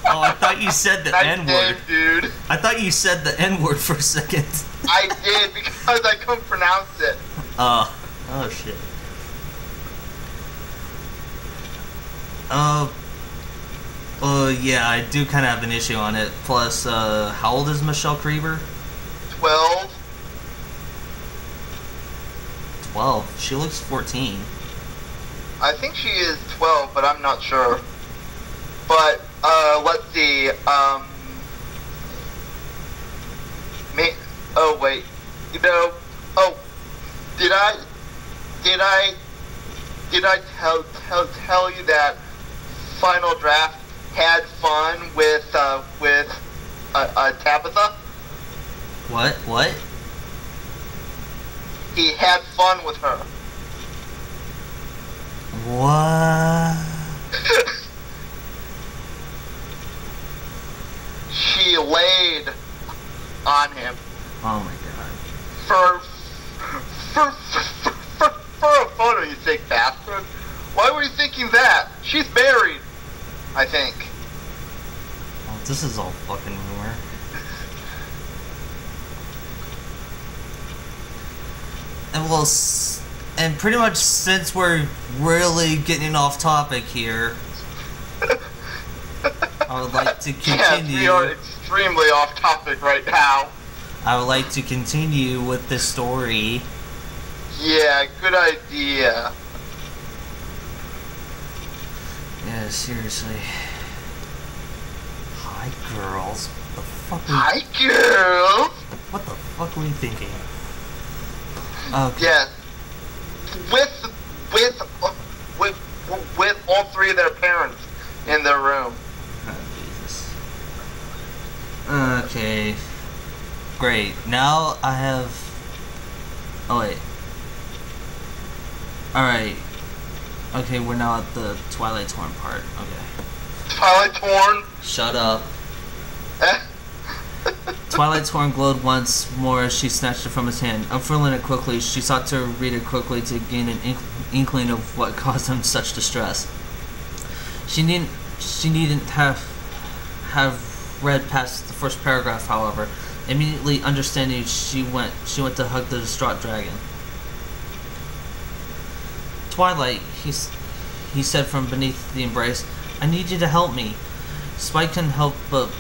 Oh, I thought you said the Nice N name, word. dude. I thought you said the N word for a second. I did because I couldn't pronounce it. Oh shit. Yeah, I do kind of have an issue on it. Plus, how old is Michelle Creeber? 12. 12. She looks 14. I think she is 12, but I'm not sure. But, let's see, oh, wait. You know, oh, did I tell you that Final Draft had fun with Tabitha? What? He had fun with her. What? She laid on him Oh my god. for a photo, you sick bastard. Why were you thinking that? She's buried, I think. Oh, this is all fucking rumor. And well, and pretty much since we're really getting off topic here, I would like to Yes, we are continue. extremely off topic right now. I would like to continue with this story. Yeah, good idea. Yeah, seriously. Hi, girls. What the fuck? Hi, girl. What the fuck were you thinking? Okay. Yes, with all three of their parents in their room. Oh, Jesus. Okay. Great. Now I have. Oh wait. All right. Okay, we're now at the Twilight torn part. Okay. Twilight torn. Shut up. Twilight's horn glowed once more as she snatched it from his hand. Unfurling it quickly, she sought to read it quickly to gain an inkling of what caused him such distress. She needn't have read past the first paragraph, however. Immediately understanding, she went to hug the distraught dragon. Twilight, he said from beneath the embrace, I need you to help me. Spike couldn't help but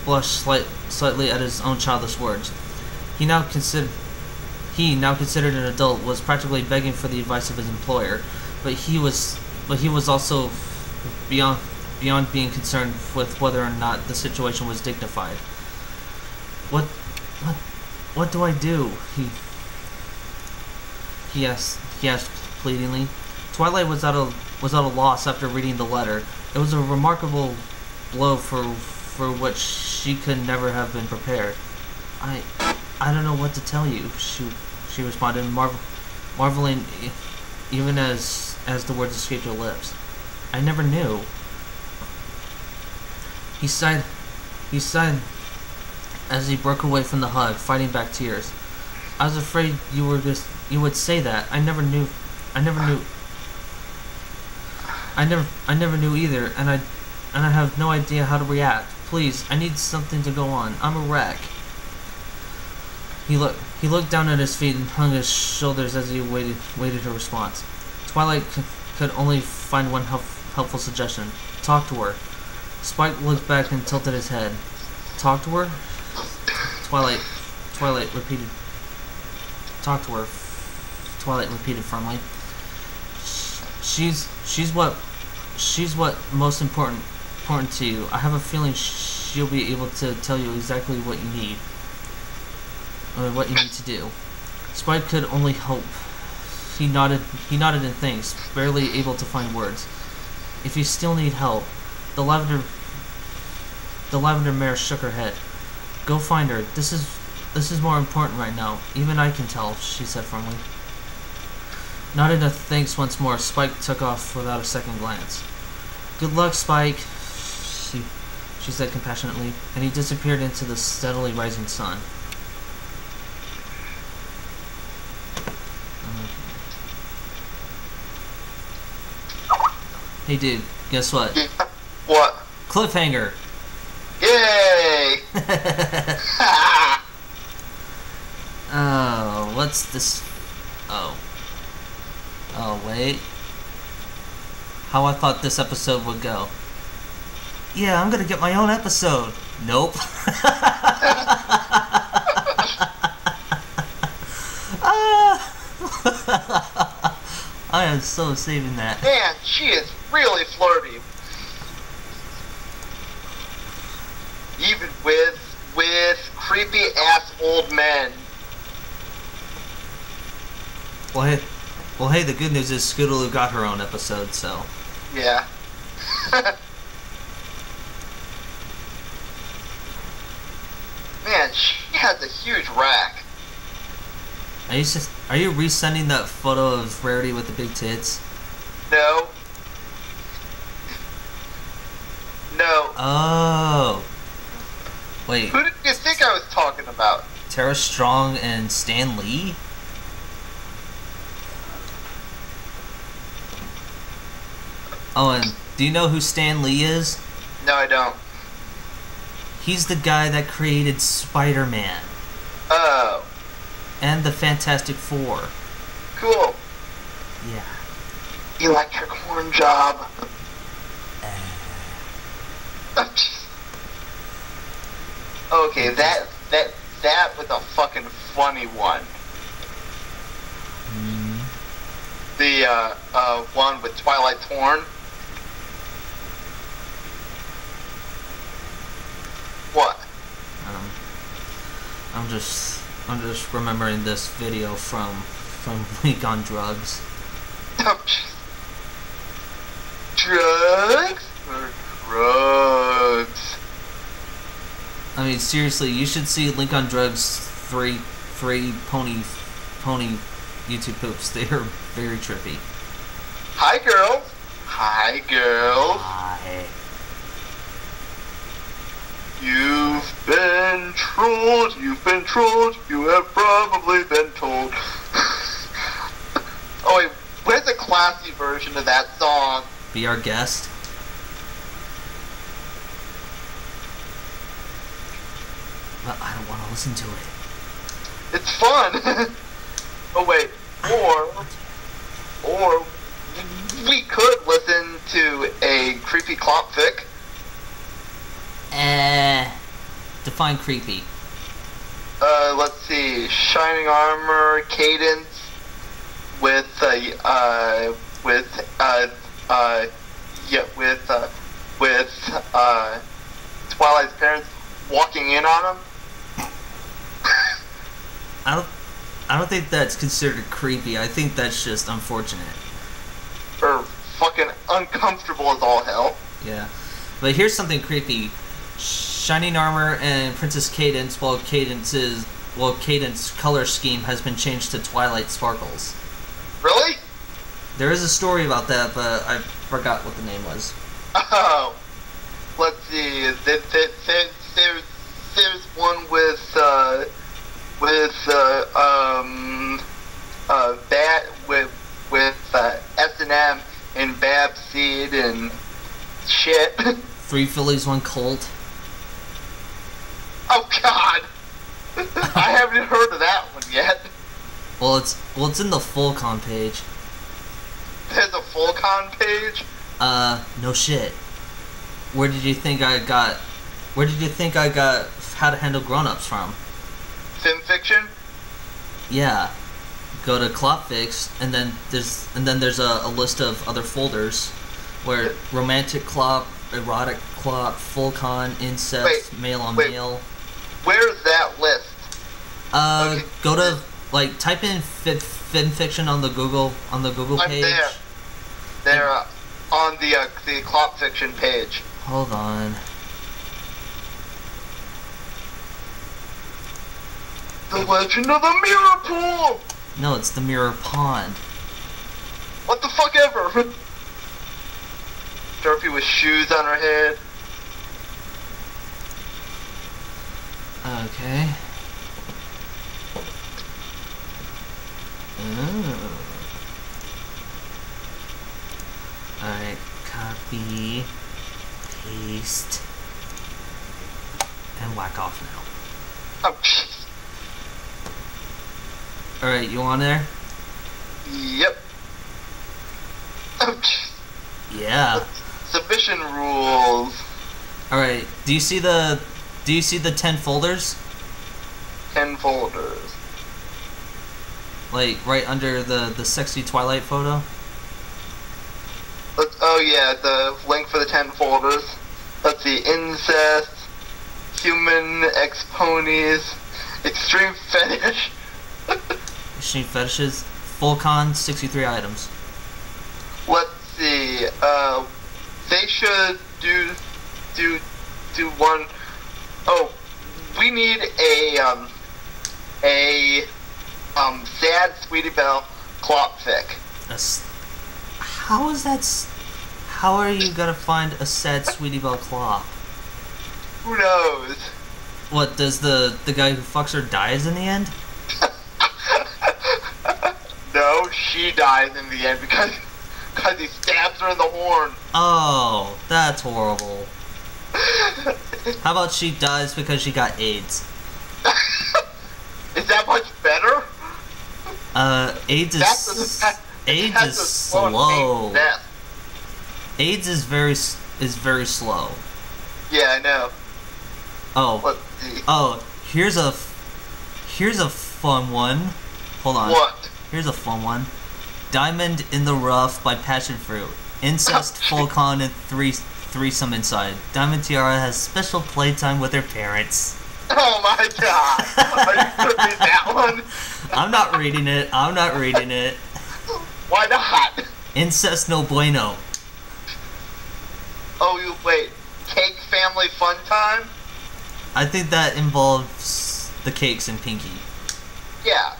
blush slightly at his own childish words. He now considered an adult, was practically begging for the advice of his employer, but he was also beyond being concerned with whether or not the situation was dignified. What do I do? He asked pleadingly. Twilight was at a loss after reading the letter. It was a remarkable blow for which she could never have been prepared. I don't know what to tell you, she responded, marveling even as the words escaped her lips. I never knew. He sighed as he broke away from the hug, fighting back tears. I was afraid you would say that. I never knew either, and I have no idea how to react. Please, I need something to go on. I'm a wreck. He looked down at his feet and hung his shoulders as he waited her response. Twilight could only find one helpful suggestion. Talk to her. Spike looked back and tilted his head. Talk to her? Twilight repeated. Talk to her. Twilight repeated firmly. She's what most important to you. I have a feeling she'll be able to tell you exactly what you need. What you need to do. Spike could only hope. He nodded in thanks, barely able to find words. If you still need help, the lavender mare shook her head. Go find her. This is more important right now. Even I can tell, she said firmly. Nodding a thanks once more, Spike took off without a second glance. Good luck, Spike, she said compassionately, and he disappeared into the steadily rising sun. Hey dude, guess what? What? Cliffhanger! Yay! Oh, what's this? Oh, wait. How I thought this episode would go. Yeah, I'm gonna get my own episode. Nope. I am so saving that. Man, she is really flirty. Even with creepy ass old men. Well, hey, the good news is Scootaloo got her own episode, so. Yeah. Man, she has a huge rack. Are you resending that photo of Rarity with the big tits? No. No. Oh. Wait. Who did you think I was talking about? Tara Strong and Stan Lee? Oh, and do you know who Stan Lee is? No, I don't. He's the guy that created Spider-Man Oh. and the Fantastic Four. Cool. Yeah. Electric horn job. Okay, that was a fucking funny one. The one with Twilight's horn. What? I'm just remembering this video from Week on Drugs. Drugs? Or drugs? I mean, seriously, you should see Link on Drugs 3 pony YouTube poops. They are very trippy. Hi, girls. Hi, girls. Hi. You've been trolled. You have probably been told. Oh, wait. Where's a classy version of that song? Be our guest. But I don't want to listen to it. It's fun. Oh, wait. Or we could listen to a creepy clop fic. Define creepy. Let's see. Shining Armor, Cadence, with Twilight's parents walking in on him. I don't think that's considered creepy. I think that's just unfortunate. Or fucking uncomfortable as all hell. Yeah. But here's something creepy. Shining Armor and Princess Cadence, Cadence's color scheme has been changed to Twilight Sparkles. Really? There is a story about that, but I forgot what the name was. Oh. Let's see. There's one with S&M and Bab Seed and shit. 3 Phillies, 1 Colt. Oh God! I haven't heard of that one yet. Well, it's in the full con page. There's a full con page? No shit. Where did you think I got How to Handle Grown-Ups from? fiction? Yeah. Go to Clopfix, and then there's a list of other folders where romantic clop, erotic clop, full con, incest, male on male. Where's that list? Okay. Go to type in fin fiction on the Google page. I'm there on the clop fiction page. Hold on. The Legend of the Mirror Pool. No, it's the Mirror Pond. What the fuck ever? Dorothy with shoes on her head. Okay. Oh. Alright, copy, paste, and whack off now. Oh, jeez. Alright, you on there? Yep. Oh, jeez. Yeah. Submission rules. Alright, do you see the 10 folders? 10 folders. Like, right under the sexy Twilight photo? Oh yeah, the link for the 10 folders. Let's see, incest, human ex-ponies, extreme fetish. Extreme fetishes, full con, 63 items. Let's see, they should do one. Oh, we need a sad Sweetie Belle Clopfic. How is that? How are you gonna find a sad Sweetie Belle Clop? Who knows? What, does the guy who fucks her dies in the end? No, she dies in the end because he stabs her in the horn. Oh, that's horrible. How about she dies because she got AIDS? Is that much better? AIDS is slow. AIDS is very slow. Yeah, I know. Oh. Let's see. Oh, here's a fun one. Hold on. What? Here's a fun one. Diamond in the Rough by Passion Fruit. Incest, full con, and threesome inside. Diamond Tiara has special playtime with her parents. Oh my god! Are you gonna read that one? I'm not reading it. Why not? Incest no bueno. Oh, you wait. Cake family fun time? I think that involves the cakes and Pinky. Yeah.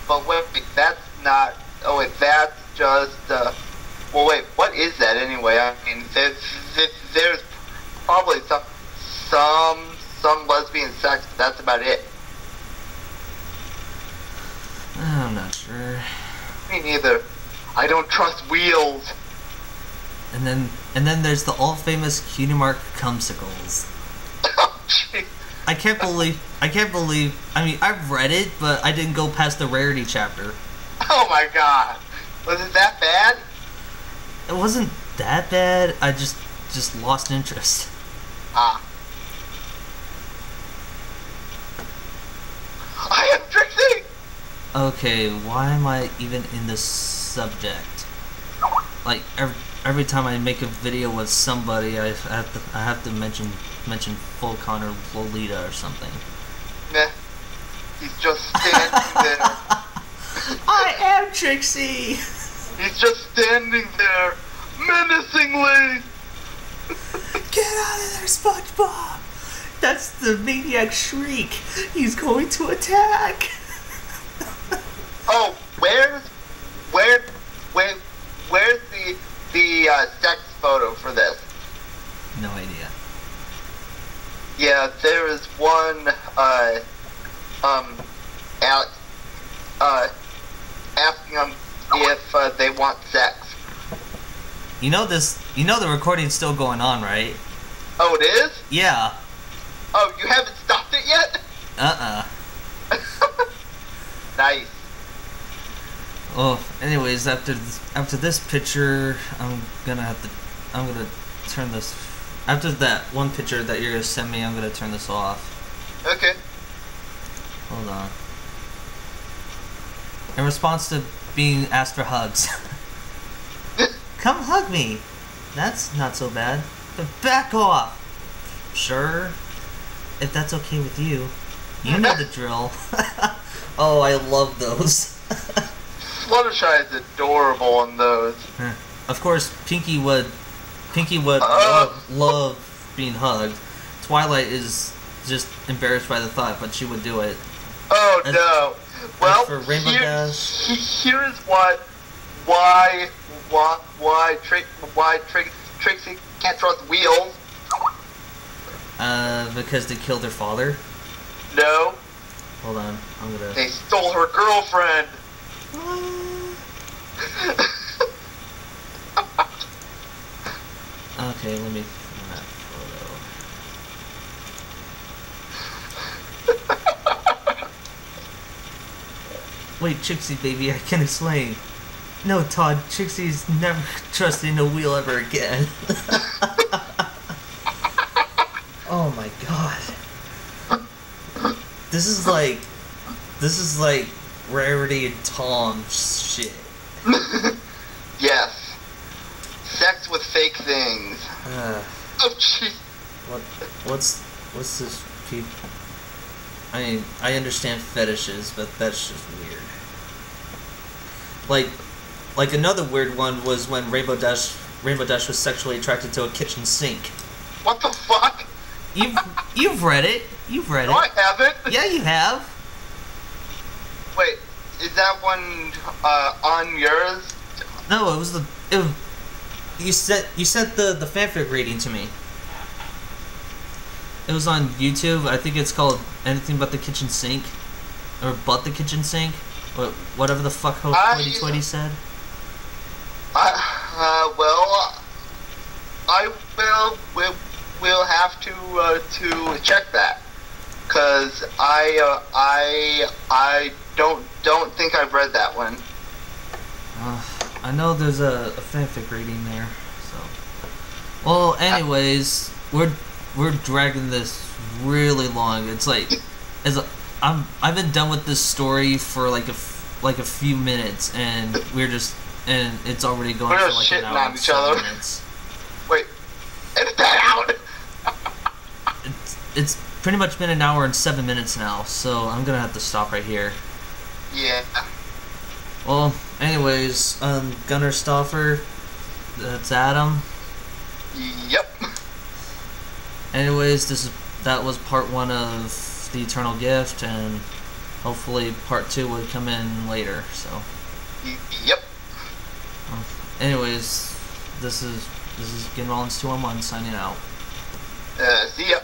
But wait, that's not. Oh wait, that's just. Well, wait. What is that anyway? I mean, there's probably some lesbian sex, but that's about it. I'm not sure. Me neither. I don't trust wheels. And then there's the all famous Cutie Mark Cumsicles. Oh, jeez. I can't believe. I mean, I've read it, but I didn't go past the Rarity chapter. Oh my god. Was it that bad? It wasn't that bad. I just lost interest. Ah. I am Trixie! Okay, why am I even in this subject? Like every time I make a video with somebody, I have to mention Full Con or Lolita or something. Nah. He's just standing there. I am Trixie! He's just standing there, menacingly! Get out of there, SpongeBob! That's the Maniac Shriek! He's going to attack! Oh, where's the sex photo for this? No idea. Yeah, there is one, asking them if they want sex. You know the recording's still going on, right? Oh, it is? Yeah. Oh, you haven't stopped it yet? Nice. Oh, anyways, after this picture, I'm gonna turn this. After that one picture that you're gonna send me, I'm gonna turn this off. Okay. Hold on. In response to being asked for hugs. Come hug me. That's not so bad. But back off. Sure. If that's okay with you. You know the drill. Oh, I love those. Fluttershy is adorable on those. Of course, Pinky would love being hugged. Twilight is just embarrassed by the thought, but she would do it. Oh no! Well, for Rainbow Dash, here's why Trixie can't trust Wheels. Because they killed their father. No. Hold on, I'm gonna. They stole her girlfriend. Okay, let me find that photo. Wait, Trixie, baby, I can explain. No, Todd, Trixie's never trusting a wheel ever again. Oh my god. This is like Rarity and Tom shit. Yes. Sex with fake things. Oh jeez. What's this people? I mean, I understand fetishes, but that's just weird. Like another weird one was when Rainbow Dash was sexually attracted to a kitchen sink. What the fuck? You've read it. You've read No, it. I haven't. Yeah, you have. Wait, is that one on yours? No, it was you sent the fanfic reading to me. It was on YouTube. I think it's called Anything But the Kitchen Sink, or But the Kitchen Sink, whatever the fuck Hoity Toity said. Well, I will have to check that, cause I don't think I've read that one. I know there's a fanfic reading there. So, well, anyways, we're dragging this really long. It's like, I've been done with this story for like a few minutes, and and it's already going for like an hour and 7 minutes. Wait, edit that out. It's pretty much been an hour and 7 minutes now, so I'm gonna have to stop right here. Yeah. Well, anyways, Gunnar Stauffer, that's Adam. Yep. Anyways, that was part 1 of The Eternal Gift, and hopefully part 2 would come in later. So. Yep. Anyways, this is Ginrollins 211 signing out. See ya.